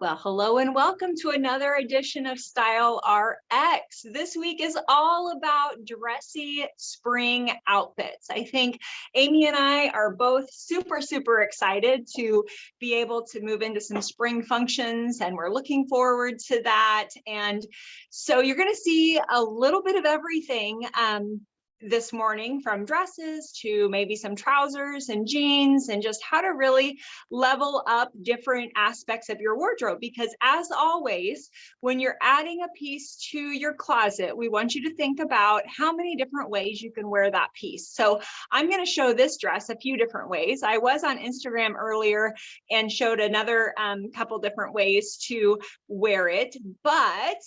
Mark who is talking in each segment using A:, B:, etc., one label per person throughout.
A: Well, hello and welcome to another edition of Style RX. This week is all about dressy spring outfits. I think Amy and I are both super excited to be able to move into some spring functions, and we're looking forward to that. And so you're going to see a little bit of everything this morning, from dresses to maybe some trousers and jeans, and just how to really level up different aspects of your wardrobe. Because as always, when you're adding a piece to your closet, we want you to think about how many different ways you can wear that piece. So I'm going to show this dress a few different ways. I was on Instagram earlier and showed another couple different ways to wear it, but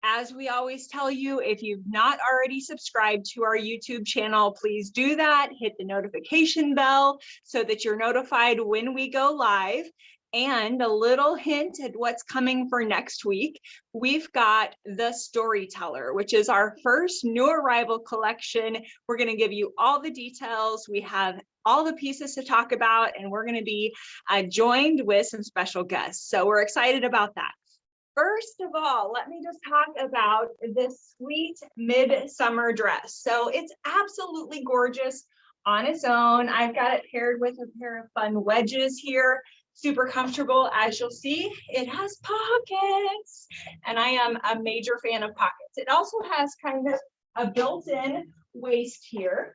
A: as we always tell you, if you've not already subscribed to our YouTube channel, please do that. Hit the notification bell so that you're notified when we go live. And a little hint at what's coming for next week, we've got the Storyteller, which is our first new arrival collection. We're going to give you all the details. We have all the pieces to talk about, and we're going to be joined with some special guests. So we're excited about that. First of all, let me just talk about this sweet midsummer dress. So it's absolutely gorgeous on its own. I've got it paired with a pair of fun wedges here. Super comfortable. As you'll see, it has pockets, and I am a major fan of pockets. It also has kind of a built-in waist here.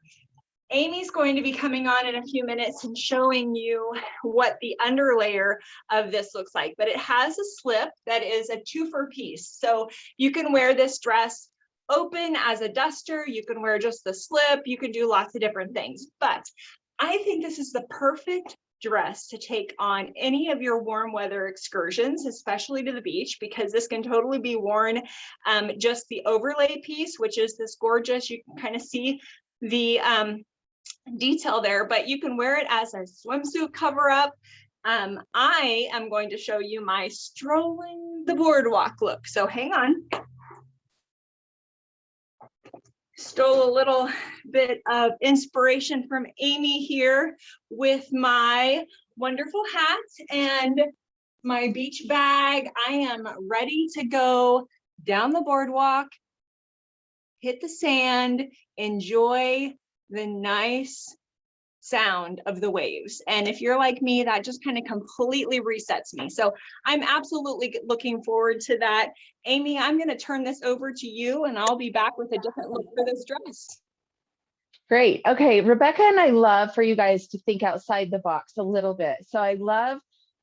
A: Amy's going to be coming on in a few minutes and showing you what the underlayer of this looks like, but it has a slip that is a two-for piece. So you can wear this dress open as a duster, you can wear just the slip, you can do lots of different things. But I think this is the perfect dress to take on any of your warm weather excursions, especially to the beach, because this can totally be worn just the overlay piece, which is this gorgeous, you can kind of see the detail there, but you can wear it as a swimsuit cover up. I am going to show you my strolling the boardwalk look. So hang on. Stole a little bit of inspiration from Amy here with my wonderful hat and my beach bag. I am ready to go down the boardwalk, hit the sand, enjoy the nice sound of the waves. And if you're like me, that just kind of completely resets me. So I'm absolutely looking forward to that. Amy, I'm going to turn this over to you, and I'll be back with a different look for this dress.
B: Great. Okay, Rebecca and I love for you guys to think outside the box a little bit. So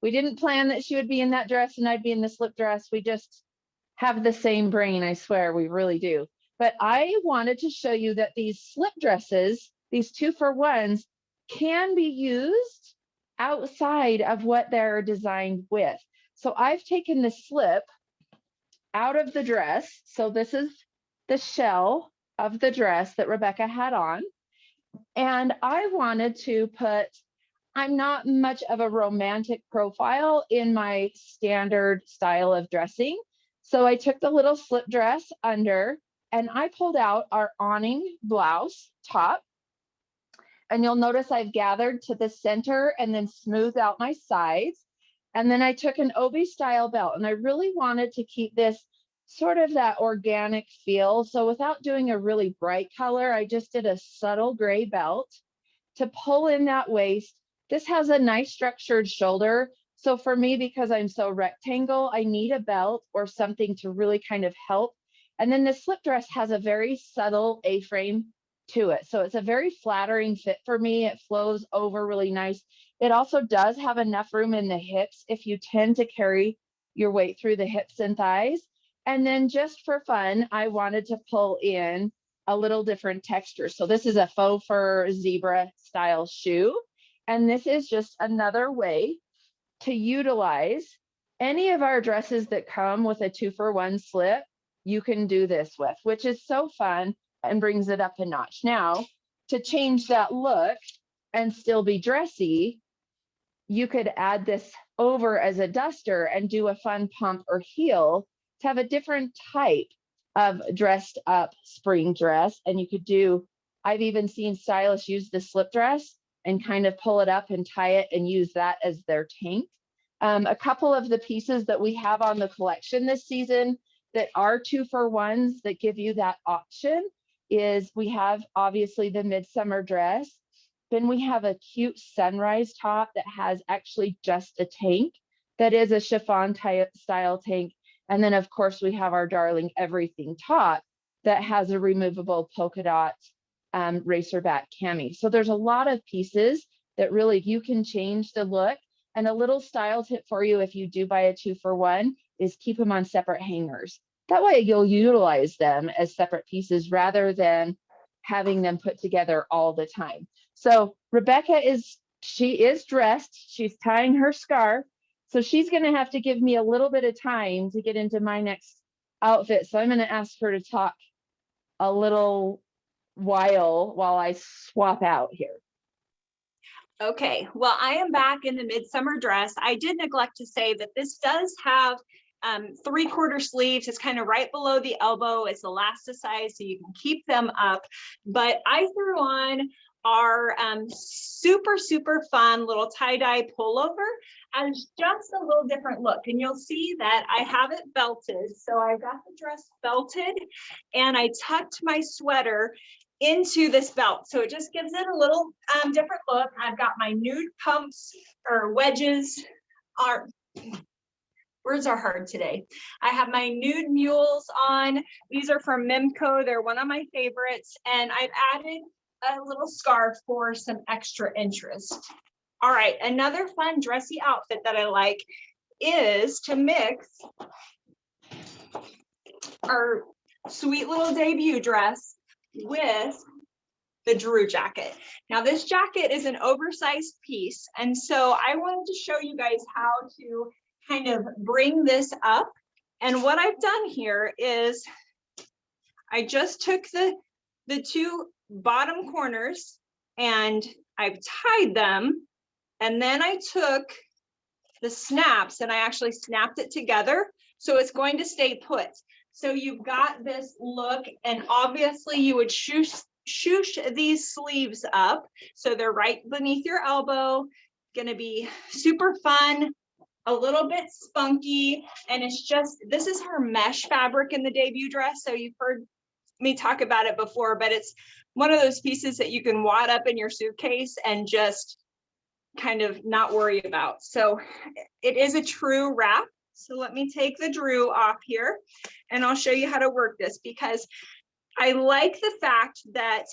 B: we didn't plan that she would be in that dress and I'd be in the slip dress. We just have the same brain, I swear, we really do. But I wanted to show you that these slip dresses, these 2-for-1s, can be used outside of what they're designed with. So I've taken the slip out of the dress. So this is the shell of the dress that Rebecca had on. And I wanted to I'm not much of a romantic profile in my standard style of dressing. So I took the little slip dress under, and I pulled out our awning blouse top. And you'll notice I've gathered to the center and then smoothed out my sides. And then I took an Obi style belt, and I really wanted to keep this sort of that organic feel. So without doing a really bright color, I just did a subtle gray belt to pull in that waist. This has a nice structured shoulder. So for me, because I'm so rectangle, I need a belt or something to really kind of help. And then the slip dress has a very subtle A-frame to it. So it's a very flattering fit for me. It flows over really nice. It also does have enough room in the hips if you tend to carry your weight through the hips and thighs. And then just for fun, I wanted to pull in a little different texture. So this is a faux fur zebra style shoe. And this is just another way to utilize any of our dresses that come with a 2-for-1 slip. You can do this with, which is so fun and brings it up a notch. Now, to change that look and still be dressy, you could add this over as a duster and do a fun pump or heel to have a different type of dressed up spring dress. And you could do, I've even seen stylists use the slip dress and kind of pull it up and tie it and use that as their tank. A couple of the pieces that we have on the collection this season that are 2-for-1s that give you that option is we have obviously the midsummer dress. Then we have a cute sunrise top that has actually just a tank that is a chiffon style tank. And then of course we have our darling everything top that has a removable polka dot racerback cami. So there's a lot of pieces that really you can change the look. And a little style tip for you if you do buy a 2-for-1 is keep them on separate hangers. That way you'll utilize them as separate pieces rather than having them put together all the time. So Rebecca she is dressed, she's tying her scarf. So she's gonna have to give me a little bit of time to get into my next outfit. So I'm gonna ask her to talk a little while I swap out here.
A: Okay, well, I am back in the midsummer dress. I did neglect to say that this does have 3/4 sleeves. It's kind of right below the elbow. It's elasticized so you can keep them up. But I threw on our super, super fun little tie-dye pullover as just a little different look. And you'll see that I have it belted. So I've got the dress belted and I tucked my sweater into this belt. So it just gives it a little different look. I've got my nude pumps or wedges. Words are hard today. I have my nude mules on. These are from Mimco. They're one of my favorites. And I've added a little scarf for some extra interest. All right, another fun dressy outfit that I like is to mix our sweet little debut dress with the Drew jacket. Now this jacket is an oversized piece. And so I wanted to show you guys how to kind of bring this up. And what I've done here is I just took the two bottom corners and I've tied them. And then I took the snaps and I actually snapped it together. So it's going to stay put. So you've got this look, and obviously you would shoosh these sleeves up. So they're right beneath your elbow, gonna be super fun, a little bit spunky. And it's just, this is her mesh fabric in the debut dress. So you've heard me talk about it before, but it's one of those pieces that you can wad up in your suitcase and just kind of not worry about. So it is a true wrap. So let me take the Drew off here and I'll show you how to work this, because I like the fact that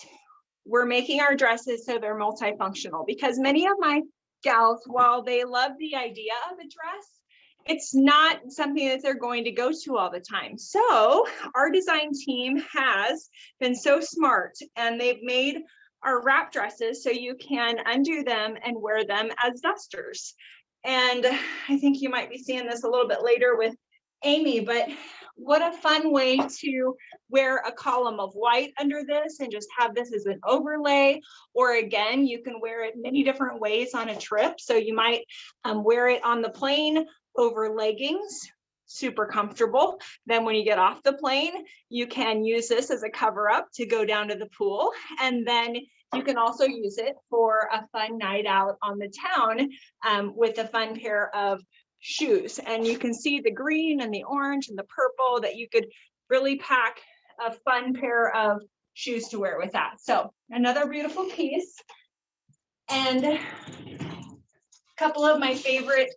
A: we're making our dresses so they're multifunctional, because many of my gals, while they love the idea of a dress, it's not something that they're going to go to all the time. So our design team has been so smart and they've made our wrap dresses so you can undo them and wear them as dusters. And I think you might be seeing this a little bit later with Amy, but what a fun way to wear a column of white under this and just have this as an overlay. Or again, you can wear it many different ways on a trip. So you might wear it on the plane over leggings, super comfortable. Then when you get off the plane, you can use this as a cover up to go down to the pool. And then you can also use it for a fun night out on the town with a fun pair of shoes. And you can see the green and the orange and the purple that you could really pack a fun pair of shoes to wear with that. So another beautiful piece. And a couple of my favorite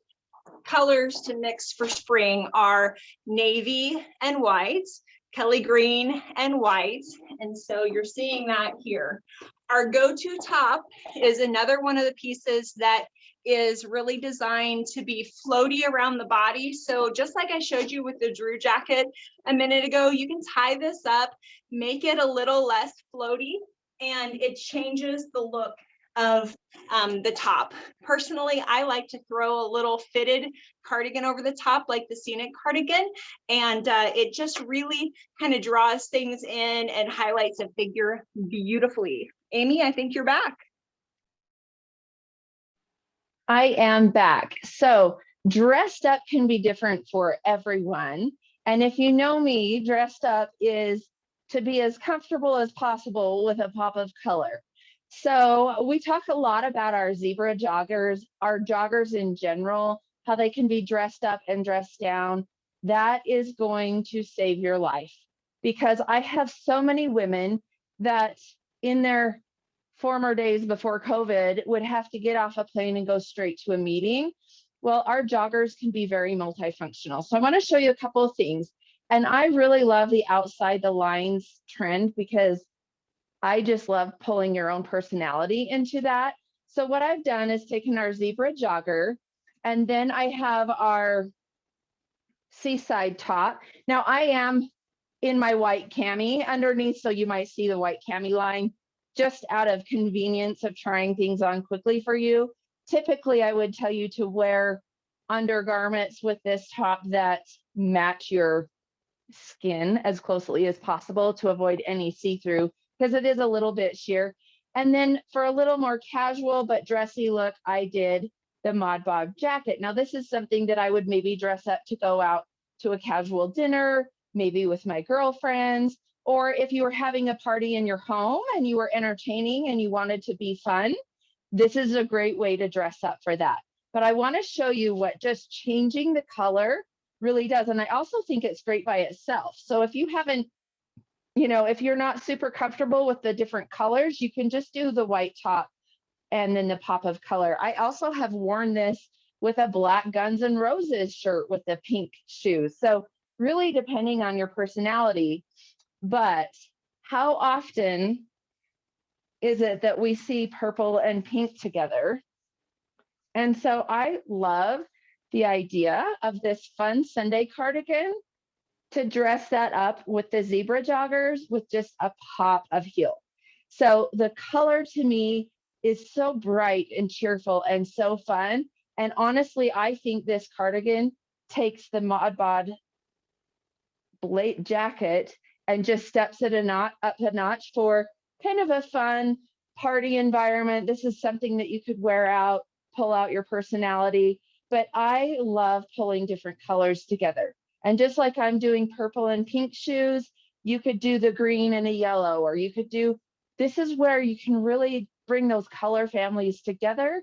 A: colors to mix for spring are navy and white, Kelly green and white. And so you're seeing that here. Our go-to top is another one of the pieces that is really designed to be floaty around the body. So just like I showed you with the Drew jacket a minute ago, you can tie this up, make it a little less floaty, and it changes the look of the top. Personally, I like to throw a little fitted cardigan over the top, like the scenic cardigan, and it just really kind of draws things in and highlights a figure beautifully. Amy, I think you're back.
B: I am back. So dressed up can be different for everyone. And if you know me, dressed up is to be as comfortable as possible with a pop of color. So we talk a lot about our zebra joggers. Our joggers in general how they can be dressed up and dressed down. That is going to save your life, because I have so many women that in their former days before COVID would have to get off a plane and go straight to a meeting. Well, our joggers can be very multifunctional. So I want to show you a couple of things. And I really love the outside the lines trend, because I just love pulling your own personality into that. So what I've done is taken our zebra jogger, and then I have our seaside top. Now I am in my white cami underneath, so you might see the white cami line, just out of convenience of trying things on quickly for you. Typically, I would tell you to wear undergarments with this top that match your skin as closely as possible to avoid any see-through, because it is a little bit sheer. And then for a little more casual but dressy look, I did the Mod Bob jacket. Now this is something that I would maybe dress up to go out to a casual dinner, maybe with my girlfriends, or if you were having a party in your home and you were entertaining and you wanted to be fun, this is a great way to dress up for that. But I want to show you what just changing the color really does. And I also think it's great by itself. So if you haven't, if you're not super comfortable with the different colors, you can just do the white top and then the pop of color. I also have worn this with a black Guns N' Roses shirt with the pink shoes. So really depending on your personality. But how often is it that we see purple and pink together? And so I love the idea of this fun Sunday cardigan to dress that up with the zebra joggers with just a pop of heel. So the color to me is so bright and cheerful and so fun. And honestly, I think this cardigan takes the Mod Bod jacket and just steps it up a notch for kind of a fun party environment. This is something that you could wear out, pull out your personality. But I love pulling different colors together. And just like I'm doing purple and pink shoes, you could do the green and a yellow, or you could do, this is where you can really bring those color families together,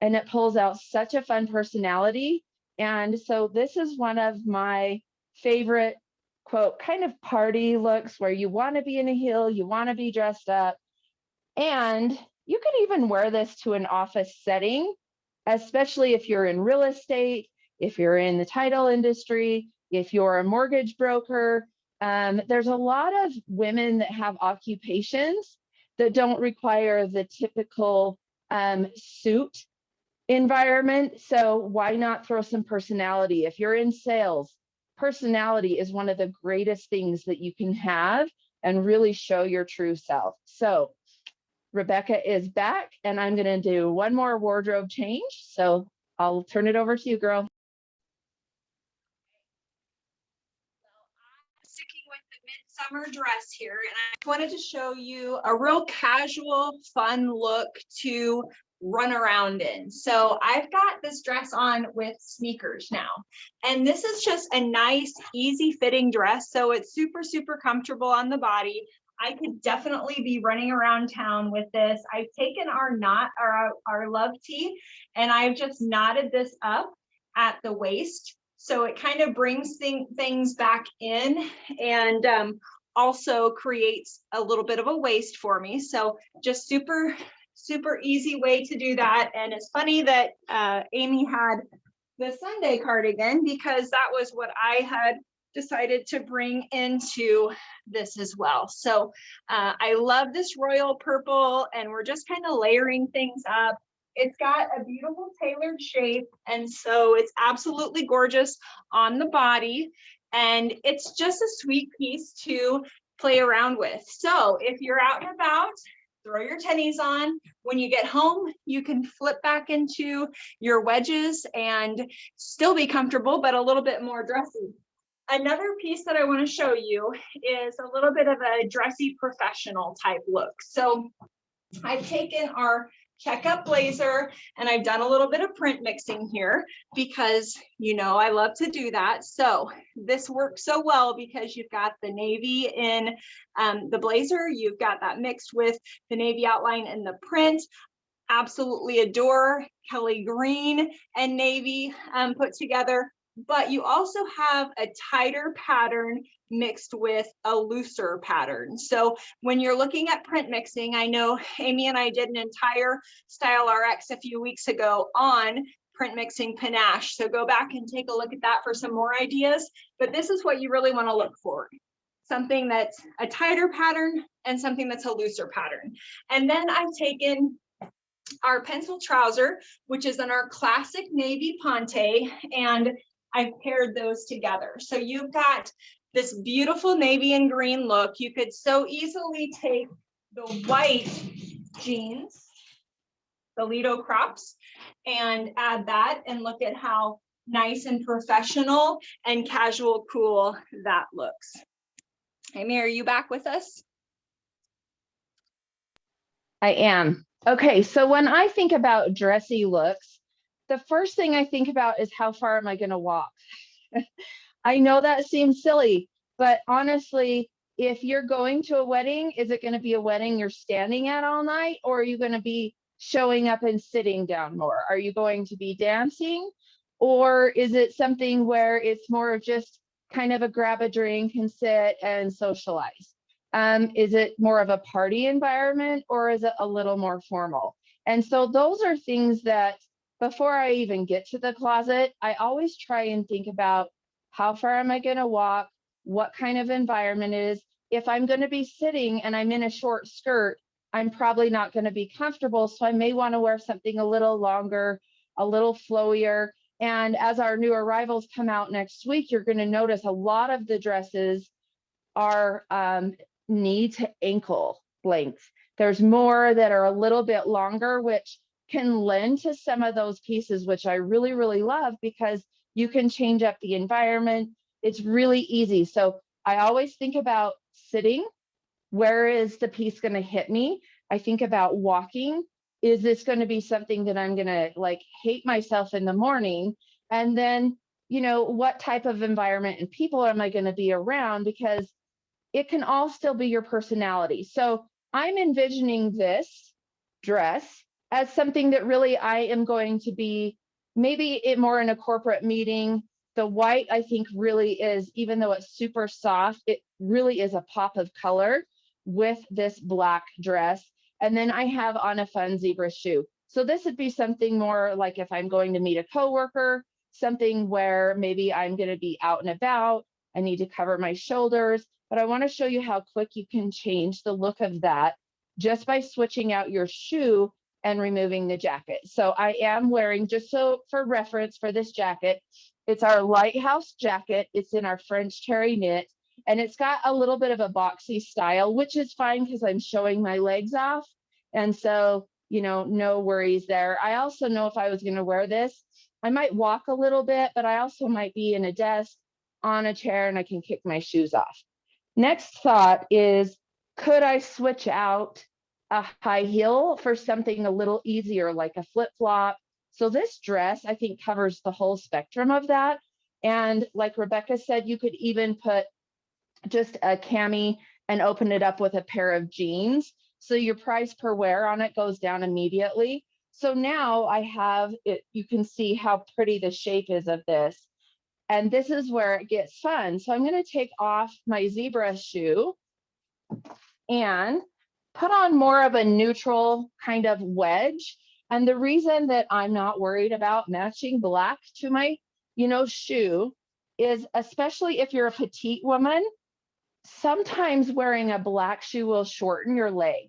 B: and it pulls out such a fun personality. And so this is one of my favorite, quote, kind of party looks where you want to be in a heel, you want to be dressed up. And you can even wear this to an office setting, especially if you're in real estate, if you're in the title industry, if you're a mortgage broker. There's a lot of women that have occupations that don't require the typical suit environment. So why not throw some personality? If you're in sales, personality is one of the greatest things that you can have and really show your true self. So Rebecca is back, and I'm going to do one more wardrobe change. So I'll turn it over to you, girl.
A: Sticking with the midsummer dress here, and I wanted to show you a real casual, fun look to run around in. So I've got this dress on with sneakers now, and this is just a nice, easy fitting dress. So it's super, super comfortable on the body. I could definitely be running around town with this. I've taken our love tee, and I've just knotted this up at the waist. So it kind of brings things back in, and also creates a little bit of a waist for me. So just super, super easy way to do that. And it's funny that Amy had the Sunday cardigan, because that was what I had decided to bring into this as well. So I love this royal purple, and we're just kind of layering things up. It's got a beautiful tailored shape, and so it's absolutely gorgeous on the body, and it's just a sweet piece to play around with. So if you're out and about, throw your tennies on. When you get home, you can flip back into your wedges and still be comfortable, but a little bit more dressy. Another piece that I want to show you is a little bit of a dressy professional type look. So I've taken our checkup blazer, and I've done a little bit of print mixing here because, I love to do that. So this works so well because you've got the navy in the blazer, you've got that mixed with the navy outline and the print. absolutely adore, Kelly green and navy put together, but you also have a tighter pattern mixed with a looser pattern. So when you're looking at print mixing, I know Amy and I did an entire Style RX a few weeks ago on print mixing panache. So go back and take a look at that for some more ideas, but this is what you really want to look for. Something that's a tighter pattern and something that's a looser pattern. And then I've taken our pencil trouser, which is in our classic navy ponte, and I've paired those together. So you've got this beautiful navy and green look. You could so easily take the white jeans, the Lido crops, and add that and look at how nice and professional and casual cool that looks. Amy, are you back with us?
B: I am. Okay, so when I think about dressy looks, the first thing I think about is how far am I going to walk? I know that seems silly, but honestly, if you're going to a wedding, is it going to be a wedding you're standing at all night, or are you going to be showing up and sitting down more? Are you going to be dancing, or is it something where it's more of just kind of a grab a drink and sit and socialize? Is it more of a party environment, or is it a little more formal? And so those are things that before I even get to the closet, I always try and think about how far am I going to walk? What kind of environment it is? If I'm going to be sitting and I'm in a short skirt, I'm probably not going to be comfortable. So I may want to wear something a little longer, a little flowier. And as our new arrivals come out next week, you're going to notice a lot of the dresses are knee to ankle length. There's more that are a little bit longer, which can lend to some of those pieces, which I really, really love because you can change up the environment. It's really easy. So I always think about sitting. Where is the piece going to hit me? I think about walking. Is this going to be something that I'm going to like hate myself in the morning? And then, you know, what type of environment and people am I going to be around? Because it can all still be your personality. So I'm envisioning this dress as something that really I am going to be maybe it more in a corporate meeting. The white, I think, really is, even though it's super soft, it really is a pop of color with this black dress. And then I have on a fun zebra shoe. So this would be something more like if I'm going to meet a coworker, something where maybe I'm going to be out and about. I need to cover my shoulders, but I want to show you how quick you can change the look of that just by switching out your shoe and removing the jacket. So I am wearing, just so for reference for this jacket, it's our Lighthouse jacket. It's in our French terry knit, and it's got a little bit of a boxy style, which is fine because I'm showing my legs off. And so, you know, no worries there. I also know if I was going to wear this, I might walk a little bit, but I also might be in a desk on a chair and I can kick my shoes off. Next thought is, could I switch out a high heel for something a little easier, like a flip-flop? So this dress, I think, covers the whole spectrum of that. And like Rebecca said, you could even put just a cami and open it up with a pair of jeans. So your price per wear on it goes down immediately. So now I have it, you can see how pretty the shape is of this. And this is where it gets fun. So I'm going to take off my zebra shoe and put on more of a neutral kind of wedge. And the reason that I'm not worried about matching black to my, you know, shoe is, especially if you're a petite woman, sometimes wearing a black shoe will shorten your leg.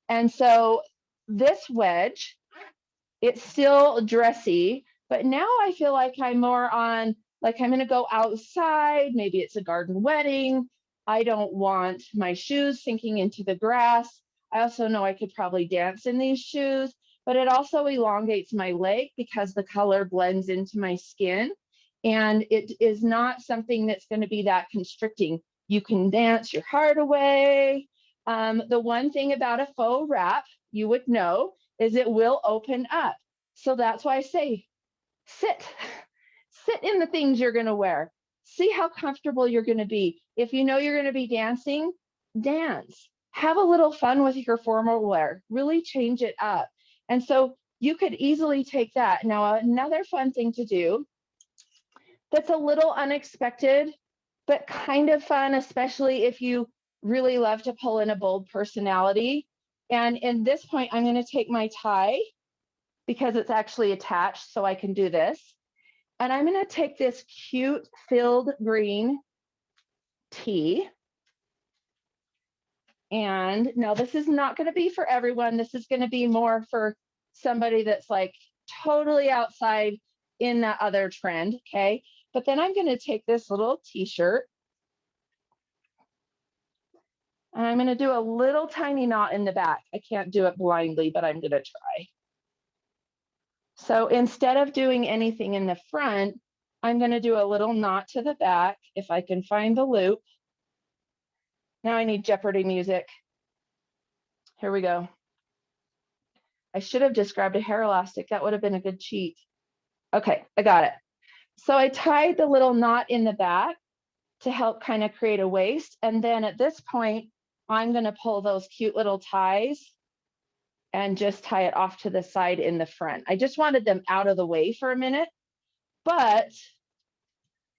B: And so this wedge, it's still dressy, but now I feel like I'm more on, like I'm going to go outside. Maybe it's a garden wedding. I don't want my shoes sinking into the grass. I also know I could probably dance in these shoes, but it also elongates my leg because the color blends into my skin. And it is not something that's going to be that constricting. You can dance your heart away. The one thing about a faux wrap, you would know, is it will open up. So that's why I say, sit in the things you're going to wear. See how comfortable you're going to be. If you know you're going to be dancing, dance. Have a little fun with your formal wear. Really change it up. And so you could easily take that. Now, another fun thing to do that's a little unexpected, but kind of fun, especially if you really love to pull in a bold personality. And in this point, I'm going to take my tie because it's actually attached, so I can do this. And I'm going to take this cute filled green tee. And now this is not going to be for everyone. This is going to be more for somebody that's like totally outside in that other trend. Okay. But then I'm going to take this little t-shirt and I'm going to do a little tiny knot in the back. I can't do it blindly, but I'm going to try. So instead of doing anything in the front, I'm going to do a little knot to the back if I can find the loop. Now I need Jeopardy music. Here we go. I should have just grabbed a hair elastic. That would have been a good cheat. Okay, I got it. So I tied the little knot in the back to help kind of create a waist. And then at this point, I'm going to pull those cute little ties and just tie it off to the side in the front. I just wanted them out of the way for a minute, but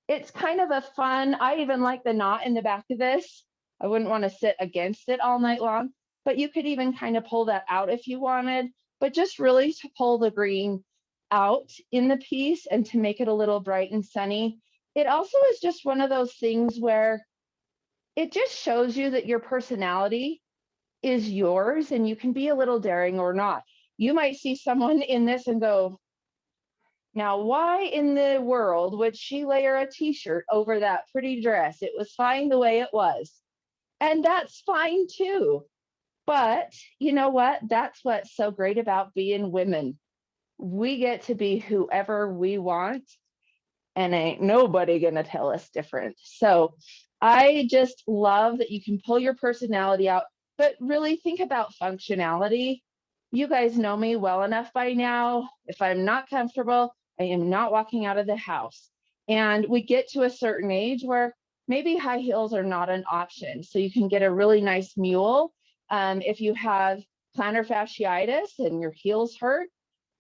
B: it's kind of a fun, I even like the knot in the back of this. I wouldn't want to sit against it all night long, but you could even kind of pull that out if you wanted, but just really to pull the green out in the piece and to make it a little bright and sunny. It also is just one of those things where it just shows you that your personality is yours and you can be a little daring or not. You might see someone in this and go, now, why in the world would she layer a t-shirt over that pretty dress? It was fine the way it was. And that's fine too. But you know what? That's what's so great about being women. We get to be whoever we want, and ain't nobody gonna tell us different. So I just love that you can pull your personality out, but really think about functionality. You guys know me well enough by now. If I'm not comfortable, I am not walking out of the house. And we get to a certain age where maybe high heels are not an option. So you can get a really nice mule. If you have plantar fasciitis and your heels hurt,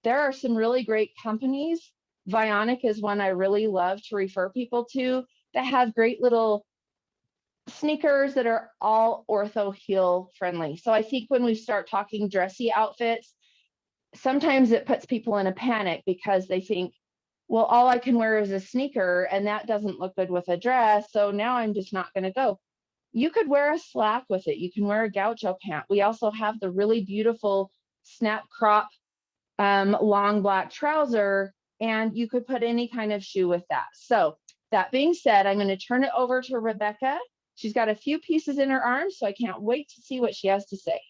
B: there are some really great companies. Vionic is one I really love to refer people to that have great little sneakers that are all ortho heel friendly. So I think when we start talking dressy outfits, sometimes it puts people in a panic because they think, well, all I can wear is a sneaker and that doesn't look good with a dress. So now I'm just not going to go. You could wear a slack with it. You can wear a gaucho pant. We also have the really beautiful snap crop long black trouser, and you could put any kind of shoe with that. So that being said, I'm going to turn it over to Rebecca. She's got a few pieces in her arms, so I can't wait to see what she has to say.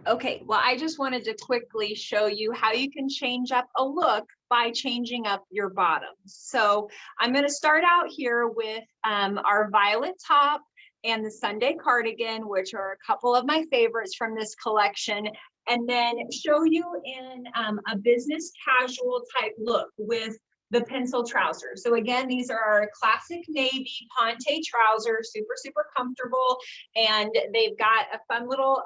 A: Okay, well, I just wanted to quickly show you how you can change up a look by changing up your bottoms. So I'm going to start out here with our violet top and the Sunday cardigan, which are a couple of my favorites from this collection, and then show you in a business casual type look with the pencil trousers. So again, these are our classic navy ponte trousers, super, super comfortable. And they've got a fun little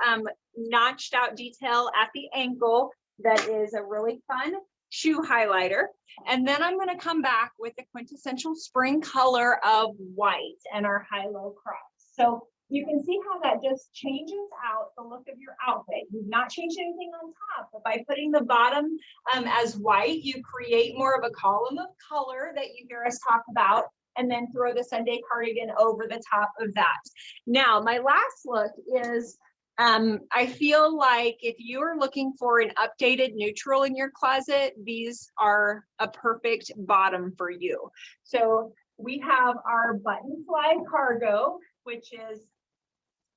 A: notched out detail at the ankle that is a really fun shoe highlighter. And then I'm gonna come back with the quintessential spring color of white and our high-low crops. So you can see how that just changes out the look of your outfit. You've not changed anything on top, but by putting the bottom as white, you create more of a column of color that you hear us talk about, and then throw the Sunday cardigan over the top of that. Now, my last look is, I feel like if you're looking for an updated neutral in your closet, these are a perfect bottom for you. So we have our button fly cargo, which is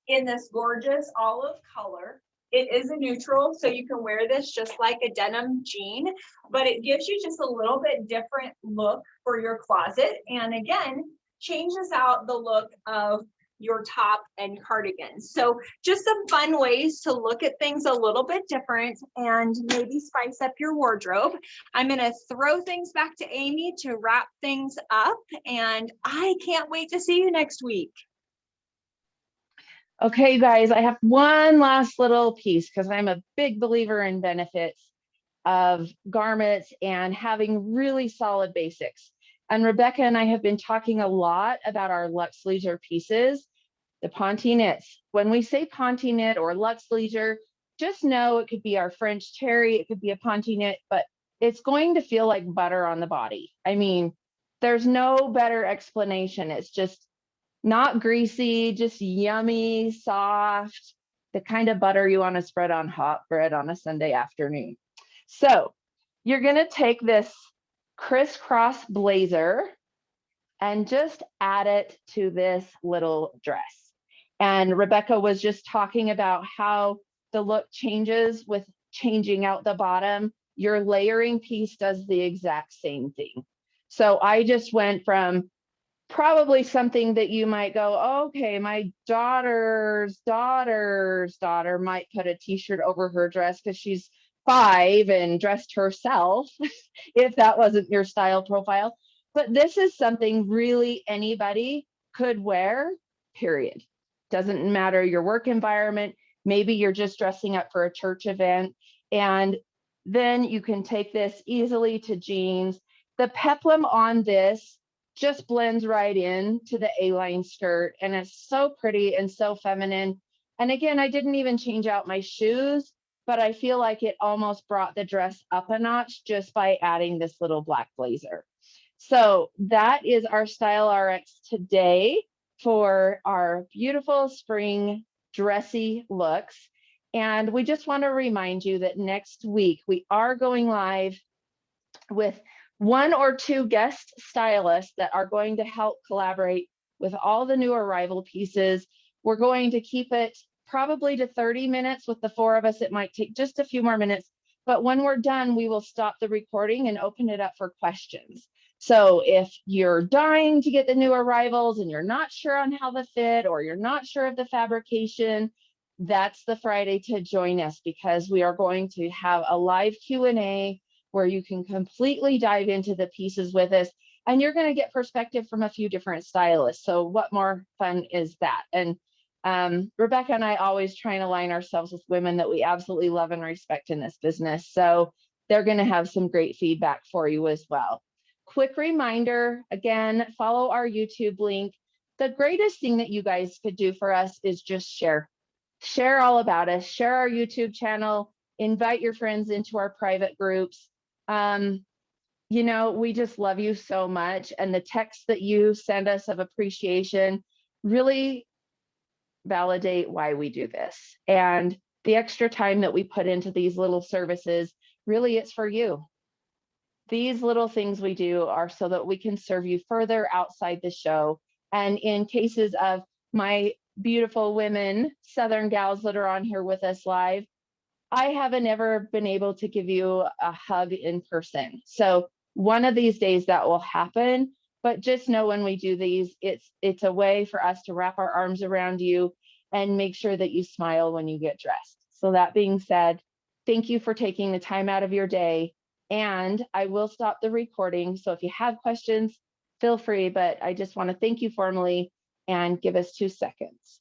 A: in this gorgeous olive color. It is a neutral, so you can wear this just like a denim jean, but it gives you just a little bit different look for your closet. And again, changes out the look of your top and cardigans. So just some fun ways to look at things a little bit different and maybe spice up your wardrobe. I'm going to throw things back to Amy to wrap things up, and I can't wait to see you next week.
B: Okay, guys, I have one last little piece because I'm a big believer in benefits of garments and having really solid basics. And Rebecca and I have been talking a lot about our Luxe Leisure pieces, the Ponte knits. When we say Ponte knit or Luxe Leisure, just know it could be our French terry, it could be a Ponte knit, but it's going to feel like butter on the body. I mean, there's no better explanation. It's just not greasy, just yummy, soft, the kind of butter you want to spread on hot bread on a Sunday afternoon. So you're going to take this crisscross blazer and just add it to this little dress. And Rebecca was just talking about how the look changes with changing out the bottom. Your layering piece does the exact same thing. So I just went from probably something that you might go, okay, my daughter's daughter might put a t-shirt over her dress because she's 5 and dressed herself, if that wasn't your style profile. But this is something really anybody could wear, period. Doesn't matter your work environment. Maybe you're just dressing up for a church event. And then you can take this easily to jeans. The peplum on this just blends right in to the A-line skirt, and it's so pretty and so feminine. And again, I didn't even change out my shoes, but I feel like it almost brought the dress up a notch just by adding this little black blazer. So that is our Style RX today for our beautiful spring dressy looks. And we just want to remind you that next week we are going live with 1 or 2 guest stylists that are going to help collaborate with all the new arrival pieces. We're going to keep it probably to 30 minutes. With the 4 of us, it might take just a few more minutes. But when we're done, we will stop the recording and open it up for questions. So if you're dying to get the new arrivals and you're not sure on how the fit, or you're not sure of the fabrication, that's the Friday to join us, because we are going to have a live Q&A where you can completely dive into the pieces with us, and you're going to get perspective from a few different stylists. So what more fun is that? And Rebecca and I always try and align ourselves with women that we absolutely love and respect in this business. So they're going to have some great feedback for you as well. Quick reminder, again, follow our YouTube link. The greatest thing that you guys could do for us is just share. Share all about us, share our YouTube channel, invite your friends into our private groups. You know, we just love you so much. And the texts that you send us of appreciation really validate why we do this. And the extra time that we put into these little services, really it's for you. These little things we do are so that we can serve you further outside the show. And in cases of my beautiful women, Southern gals that are on here with us live, I haven't ever been able to give you a hug in person. So one of these days that will happen, but just know when we do these, it's a way for us to wrap our arms around you and make sure that you smile when you get dressed. So that being said, thank you for taking the time out of your day, and I will stop the recording. So if you have questions, feel free, but I just want to thank you formally and give us 2 seconds.